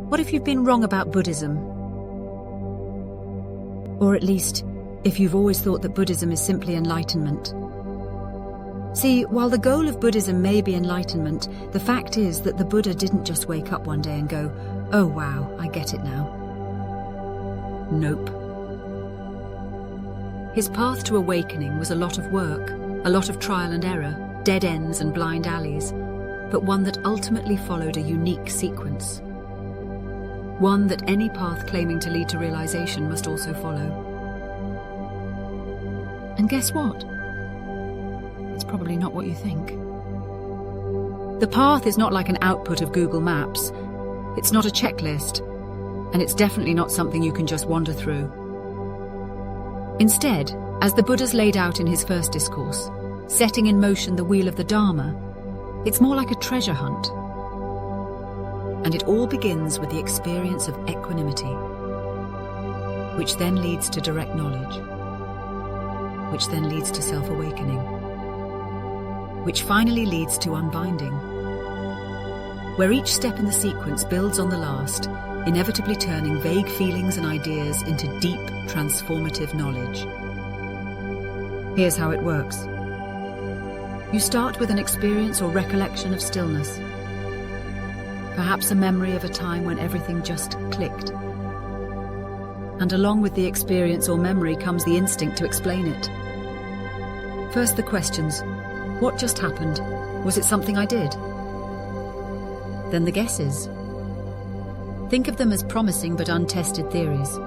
What if you've been wrong about Buddhism? Or at least, if you've always thought that Buddhism is simply enlightenment. See, while the goal of Buddhism may be enlightenment, the fact is that the Buddha didn't just wake up one day and go, "Oh wow, I get it now." Nope. His path to awakening was a lot of work, a lot of trial and error, dead ends and blind alleys, but one that ultimately followed a unique sequence. One that any path claiming to lead to realization must also follow. And guess what? It's probably not what you think. The path is not like an output of Google Maps. It's not a checklist, and it's definitely not something you can just wander through. Instead, as the Buddha's laid out in his first discourse, setting in motion the wheel of the Dharma, it's more like a treasure hunt. And it all begins with the experience of equanimity, which then leads to direct knowledge, which then leads to self-awakening, which finally leads to unbinding, where each step in the sequence builds on the last, inevitably turning vague feelings and ideas into deep, transformative knowledge. Here's how it works. You start with an experience or recollection of stillness, perhaps a memory of a time when everything just clicked. And along with the experience or memory comes the instinct to explain it. First the questions. What just happened? Was it something I did? Then the guesses. Think of them as promising but untested theories.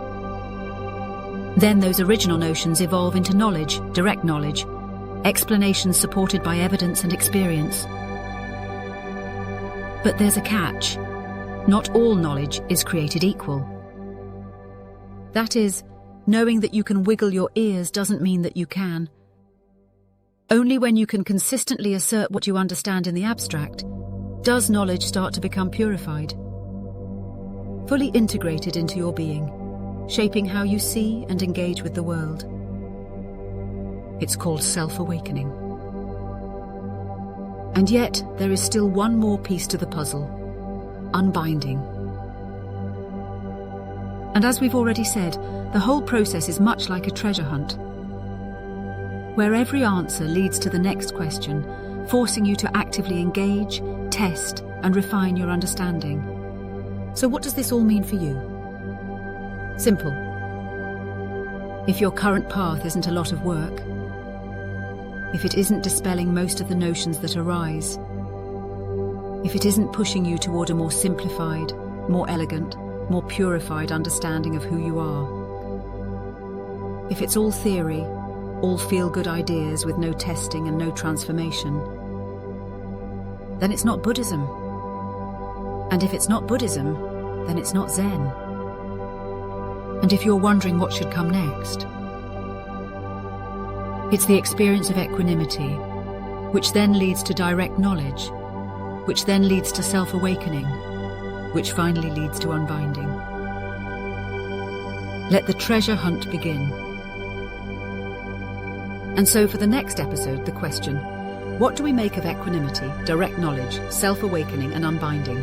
Then those original notions evolve into knowledge, direct knowledge, explanations supported by evidence and experience. But there's a catch. Not all knowledge is created equal. That is, knowing that you can wiggle your ears doesn't mean that you can. Only when you can consistently assert what you understand in the abstract does knowledge start to become purified, fully integrated into your being, shaping how you see and engage with the world. It's called self-awakening. And yet, there is still one more piece to the puzzle: unbinding. And as we've already said, the whole process is much like a treasure hunt, where every answer leads to the next question, forcing you to actively engage, test, and refine your understanding. So what does this all mean for you? Simple. If your current path isn't a lot of work, if it isn't dispelling most of the notions that arise, if it isn't pushing you toward a more simplified, more elegant, more purified understanding of who you are, if it's all theory, all feel-good ideas with no testing and no transformation, then it's not Buddhism. And if it's not Buddhism, then it's not Zen. And if you're wondering what should come next, it's the experience of equanimity, which then leads to direct knowledge, which then leads to self-awakening, which finally leads to unbinding. Let the treasure hunt begin. And so for the next episode, the question: what do we make of equanimity, direct knowledge, self-awakening and unbinding?